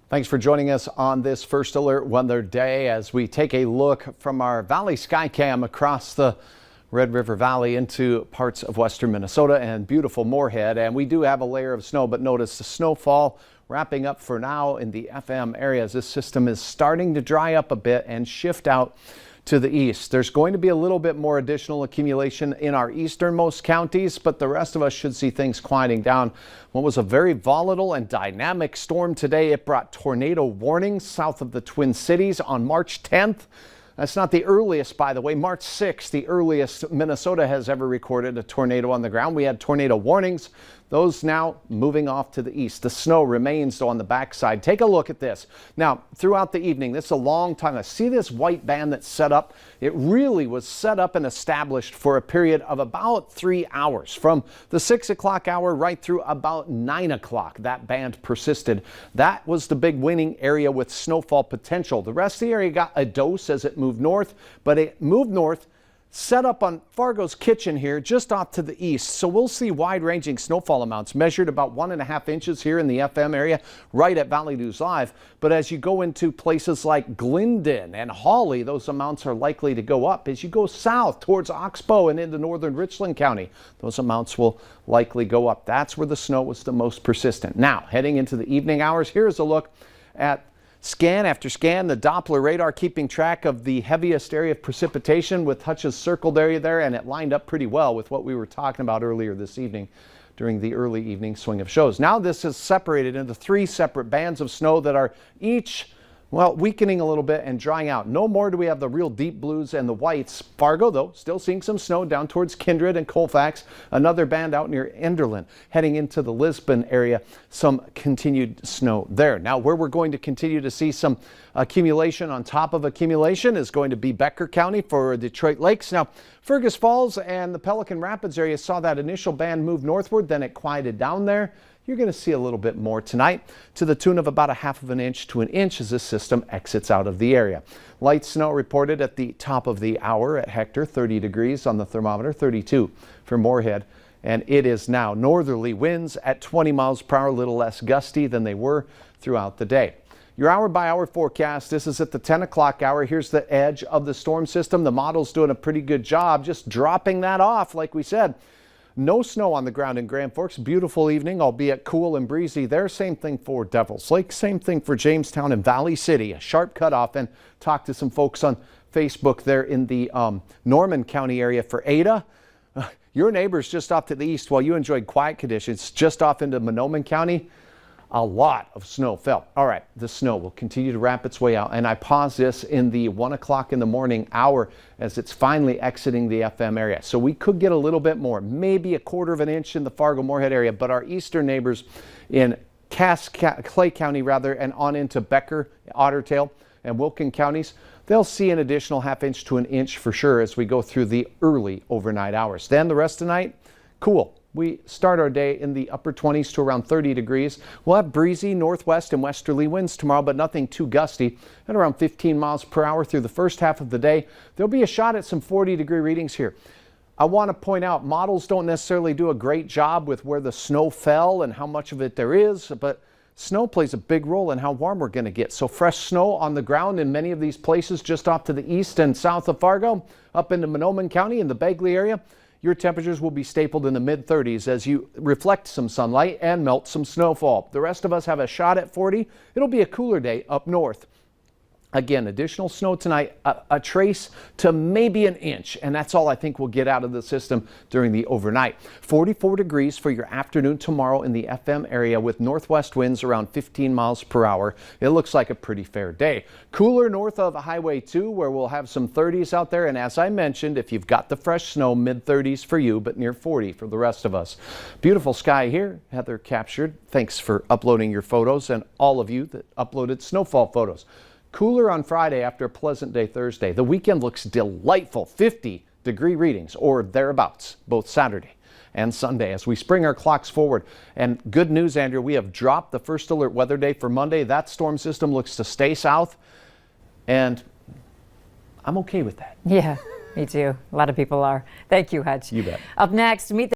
Thanks for joining us on this First Alert Weather Day as we take a look from our Valley Skycam across the Red River Valley into parts of western Minnesota and beautiful Moorhead. And we do have a layer of snow, but notice the snowfall wrapping up for now in the FM areas. This system is starting to dry up a bit and shift out to the east. There's going to be a little bit more additional accumulation in our easternmost counties, but the rest of us should see things quieting down. What was a very volatile and dynamic storm today, it brought tornado warnings south of the Twin Cities on March 10th. That's not the earliest, by the way. March 6th, the earliest Minnesota has ever recorded a tornado on the ground. We had tornado warnings. Those now moving off to the east. The snow remains on the backside. Take a look at this. Now, throughout the evening, this is a long time. I see this white band that's set up. It really was set up and established for a period of about 3 hours. From the 6 o'clock hour right through about 9 o'clock, that band persisted. That was the big winning area with snowfall potential. The rest of the area got a dose as it moved north, but it moved north, set up on Fargo's Kitchen here just off to the east. So we'll see wide-ranging snowfall amounts measured about 1.5 inches here in the FM area right at Valley News Live. But as you go into places like Glendon and Hawley, those amounts are likely to go up. As you go south towards Oxbow and into northern Richland County, those amounts will likely go up. That's where the snow was the most persistent. Now, heading into the evening hours, here's a look at scan after scan, the Doppler radar keeping track of the heaviest area of precipitation with Hutch's circled area there, and it lined up pretty well with what we were talking about earlier this evening during the early evening swing of shows. Now this is separated into 3 separate bands of snow that are each, well, weakening a little bit and drying out. No more do we have the real deep blues and the whites. Fargo, though, still seeing some snow down towards Kindred and Colfax. Another band out near Enderlin. Heading into the Lisbon area, some continued snow there. Now, where we're going to continue to see some accumulation on top of accumulation is going to be Becker County for Detroit Lakes. Now, Fergus Falls and the Pelican Rapids area saw that initial band move northward, then it quieted down there. You're going to see a little bit more tonight to the tune of about 1/2 inch to an inch as this system exits out of the area. Light snow reported at the top of the hour at Hector, 30 degrees on the thermometer, 32 for Moorhead. And it is now northerly winds at 20 miles per hour, a little less gusty than they were throughout the day. Your hour-by-hour forecast, this is at the 10 o'clock hour. Here's the edge of the storm system. The model's doing a pretty good job just dropping that off, like we said. No snow on the ground in Grand Forks. Beautiful evening, albeit cool and breezy there. Same thing for Devils Lake. Same thing for Jamestown and Valley City. A sharp cutoff. And talked to some folks on Facebook there in the Norman County area for Ada. Your neighbors just off to the east while you enjoyed quiet conditions just off into Monoman County. A lot of snow fell. All right, the snow will continue to wrap its way out. And I pause this in the 1 o'clock in the morning hour as it's finally exiting the FM area. So we could get a little bit more, maybe 1/4 inch in the Fargo-Moorhead area, but our eastern neighbors in Clay County and on into Becker, Otter Tail, and Wilkin counties, they'll see an additional 1/2 inch to an inch for sure as we go through the early overnight hours. Then the rest of the night, cool. We start our day in the upper 20s to around 30 degrees. We'll have breezy northwest and westerly winds tomorrow, but nothing too gusty at around 15 miles per hour through the first half of the day. There'll be a shot at some 40-degree readings here. I want to point out models don't necessarily do a great job with where the snow fell and how much of it there is, but snow plays a big role in how warm we're going to get. So fresh snow on the ground in many of these places just off to the east and south of Fargo, up into Monoman County in the Bagley area. Your temperatures will be stapled in the mid-30s as you reflect some sunlight and melt some snowfall. The rest of us have a shot at 40. It'll be a cooler day up north. Again, additional snow tonight, a trace to maybe an inch, and that's all I think we'll get out of the system during the overnight. 44 degrees for your afternoon tomorrow in the FM area with northwest winds around 15 miles per hour. It looks like a pretty fair day. Cooler north of Highway 2 where we'll have some 30s out there, and as I mentioned, if you've got the fresh snow, mid-30s for you, but near 40 for the rest of us. Beautiful sky here, Heather captured. Thanks for uploading your photos and all of you that uploaded snowfall photos. Cooler on Friday after a pleasant day Thursday. The weekend looks delightful, 50-degree readings or thereabouts, both Saturday and Sunday as we spring our clocks forward. And good news, Andrew, we have dropped the first alert weather day for Monday. That storm system looks to stay south, and I'm okay with that. Yeah, me too. A lot of people are. Thank you, Hutch. You bet. Up next, meet the